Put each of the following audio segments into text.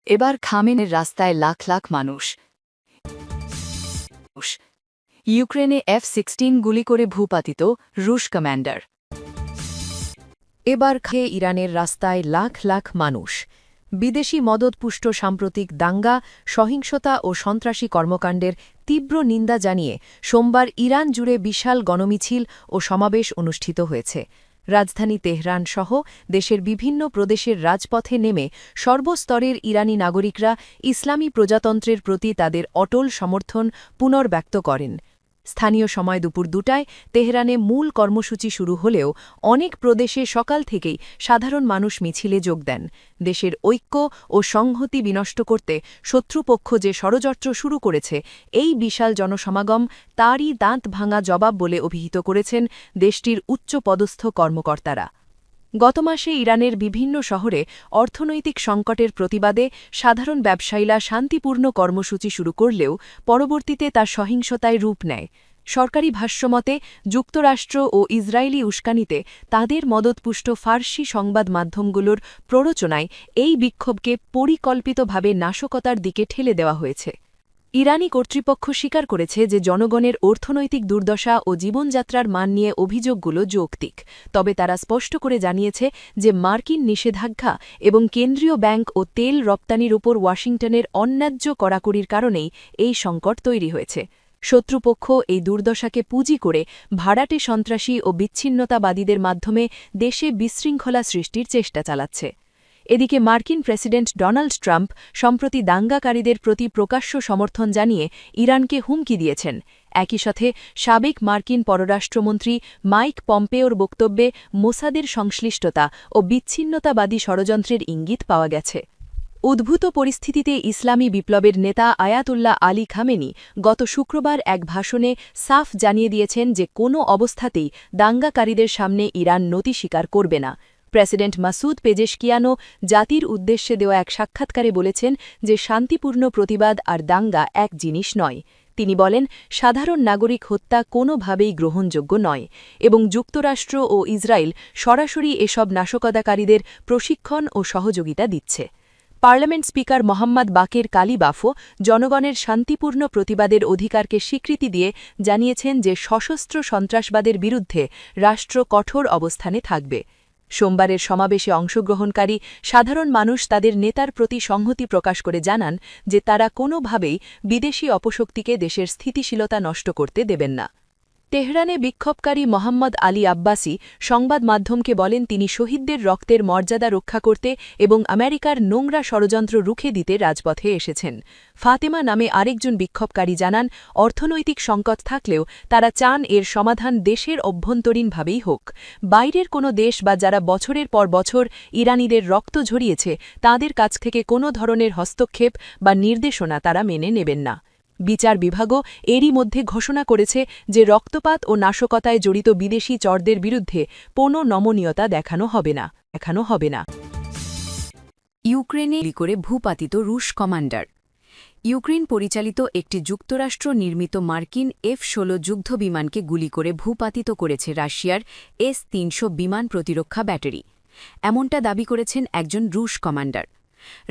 এবার খামেনের রাস্তায় লাখ লাখ মানুষ। ইউক্রেনে F-16 গুলি করে ভূপাতিত রুশ কমান্ডার। এবার খেয়ে ইরানের রাস্তায় লাখ লাখ মানুষ। বিদেশি মদতপুষ্ট সাম্প্রতিক দাঙ্গা, সহিংসতা ও সন্ত্রাসী কর্মকাণ্ডের তীব্র নিন্দা জানিয়ে সোমবার ইরান জুড়ে বিশাল গণমিছিল ও সমাবেশ অনুষ্ঠিত হয়েছে। রাজধানী তেহরান সহ দেশের বিভিন্ন প্রদেশের রাজপথে নেমে সর্বস্তরের ইরানি নাগরিকরা ইসলামী প্রজাতন্ত্রের প্রতি তাদের অটল সমর্থন পুনর্ব্যক্ত করেন। স্থানীয় সময় দুপুর ২টায় তেহরানে মূল কর্মসূচি শুরু হলেও অনেক প্রদেশে সকাল থেকেই সাধারণ মানুষ মিছিলে যোগ দেন। দেশের ঐক্য ও সংহতি বিনষ্ট করতে শত্রুপক্ষ যে ষড়যন্ত্র শুরু করেছে, এই বিশাল জনসমাগম তারই দাঁত ভাঙা জবাব বলে অভিহিত করেছেন দেশটির উচ্চপদস্থ কর্মকর্তারা। গত মাসে ইরানের বিভিন্ন শহরে অর্থনৈতিক সংকটের প্রতিবাদে সাধারণ ব্যবসায়ীরা শান্তিপূর্ণ কর্মসূচি শুরু করলেও পরবর্তীতে তা সহিংসতায় রূপ নেয়। সরকারি ভাষ্যমতে যুক্তরাষ্ট্র ও ইসরায়েলি উস্কানিতে তাদের মদতপুষ্ট ফার্সি সংবাদ মাধ্যমগুলোর প্ররোচনায় এই বিক্ষোভকে পরিকল্পিতভাবে নাশকতার দিকে ঠেলে দেওয়া হয়েছে। ইরানি কর্তৃপক্ষ স্বীকার করেছে যে জনগণের অর্থনৈতিক দুর্দশা ও জীবনযাত্রার মান নিয়ে অভিযোগগুলো যৌক্তিক, তবে তারা স্পষ্ট করে জানিয়েছে যে মার্কিন নিষেধাজ্ঞা এবং কেন্দ্রীয় ব্যাংক ও তেল রপ্তানির উপর ওয়াশিংটনের অন্যায্য কড়াকড়ির কারণেই এই সংকট তৈরি হয়েছে। শত্রুপক্ষ এই দুর্দশাকে পুঁজি করে ভাড়াটে সন্ত্রাসী ও বিচ্ছিন্নতাবাদীদের মাধ্যমে দেশে বিশৃঙ্খলা সৃষ্টির চেষ্টা চালাচ্ছে। এদিকে মার্কিন প্রেসিডেন্ট ডোনাল্ড ট্রাম্প সম্প্রতি দাঙ্গাকারীদের প্রতি প্রকাশ্য সমর্থন জানিয়ে ইরানকে হুমকি দিয়েছেন। একই সাথে সাবেক মার্কিন পররাষ্ট্রমন্ত্রী মাইক পম্পেওর বক্তব্যে মোসাদের সংশ্লিষ্টতা ও বিচ্ছিন্নতাবাদী ষড়যন্ত্রের ইঙ্গিত পাওয়া গেছে। উদ্ভূত পরিস্থিতিতে ইসলামী বিপ্লবের নেতা আয়াতুল্লাহ আলী খামেনি গত শুক্রবার এক ভাষণে সাফ জানিয়ে দিয়েছেন যে কোনো অবস্থাতেই দাঙ্গাকারীদের সামনে ইরান নতি স্বীকার করবে না। প্রেসিডেন্ট মাসুদ পেজেশকিয়ানো জাতির উদ্দেশ্যে দেওয়া এক সাক্ষাৎকারে বলেছেন যে শান্তিপূর্ণ প্রতিবাদ আর দাঙ্গা এক জিনিস নয়। তিনি বলেন, সাধারণ নাগরিক হত্যা কোনোভাবেই গ্রহণযোগ্য নয় এবং যুক্তরাষ্ট্র ও ইসরায়েল সরাসরি এসব নাশকতাকারীদের প্রশিক্ষণ ও সহযোগিতা দিচ্ছে। পার্লামেন্ট স্পিকার মোহাম্মদ বাকের কালিবাফও জনগণের শান্তিপূর্ণ প্রতিবাদের অধিকারকে স্বীকৃতি দিয়ে জানিয়েছেন যে সশস্ত্র সন্ত্রাসবাদের বিরুদ্ধে রাষ্ট্র কঠোর অবস্থানে থাকবে। সোমবারের সমাবেশে অংশগ্রহণকারী সাধারণ মানুষ তাদের নেতার প্রতি সংহতি প্রকাশ করে জানান যে তারা কোনোভাবেই বিদেশি অপশক্তিকে দেশের স্থিতিশীলতা নষ্ট করতে দেবেন না। তেহরানে বিক্ষোভকারী মোহাম্মদ আলী আব্বাসি সংবাদ মাধ্যমকে বলেন তিনি শহীদদের রক্তের মর্যাদা রক্ষা করতে এবং আমেরিকার নোংরা ষড়যন্ত্র রুখে দিতে রাজপথে এসেছেন। ফাতেমা নামে আরেকজন বিক্ষোভকারী জানান, অর্থনৈতিক সংকট থাকলেও তারা চান এর সমাধান দেশের অভ্যন্তরীণভাবেই হোক। বাইরের কোনো দেশ বা যারা বছরের পর বছর ইরানিদের রক্ত ঝরিয়েছে তাদের কাছ থেকে কোনো ধরনের হস্তক্ষেপ বা নির্দেশনা তারা মেনে নেবেন না। বিচার বিভাগও এরই মধ্যে ঘোষণা করেছে যে রক্তপাত ও নাশকতায় জড়িত বিদেশি চরদের বিরুদ্ধে কোনো নমনীয়তা দেখানো হবে না। ইউক্রেনে গুলি করে ভূপাতিত রুশ কমান্ডার। ইউক্রেন পরিচালিত একটি যুক্তরাষ্ট্র নির্মিত মার্কিন F-16 যুদ্ধবিমানকে গুলি করে ভূপাতিত করেছে রাশিয়ার S-300 বিমান প্রতিরক্ষা ব্যাটারি। এমনটা দাবি করেছেন একজন রুশ কমান্ডার।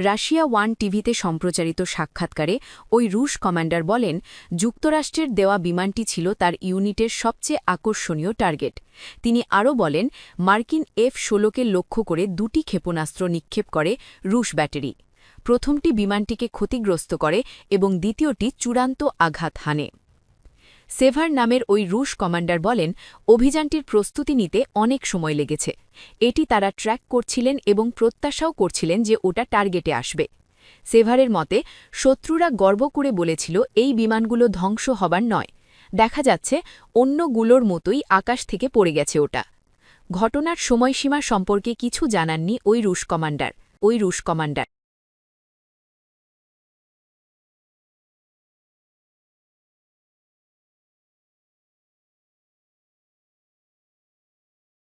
রাশিয়া ওয়ান টিভিতে সম্প্রচারিত সাক্ষাৎকারে ওই রুশ কমান্ডার বলেন, যুক্তরাষ্ট্রের দেওয়া বিমানটি ছিল তার ইউনিটের সবচেয়ে আকর্ষণীয় টার্গেট। তিনি আরও বলেন, মার্কিন F-16কে লক্ষ্য করে 2টি ক্ষেপণাস্ত্র নিক্ষেপ করে রুশ ব্যাটারি। প্রথমটি বিমানটিকে ক্ষতিগ্রস্ত করে এবং দ্বিতীয়টি চূড়ান্ত আঘাত হানে। সেভার নামের ওই রুশ কমান্ডার বলেন, অভিযানটির প্রস্তুতি নিতে অনেক সময় লেগেছে। এটি তারা ট্র্যাক করছিলেন এবং প্রত্যাশাও করছিলেন যে ওটা টার্গেটে আসবে। সেভারের মতে, শত্রুরা গর্ব করে বলেছিল এই বিমানগুলো ধ্বংস হবার নয়, দেখা যাচ্ছে অন্যগুলোর মতোই আকাশ থেকে পড়ে গেছে ওটা। ঘটনার সময়সীমা সম্পর্কে কিছু জানাননি ওই রুশ কমান্ডার।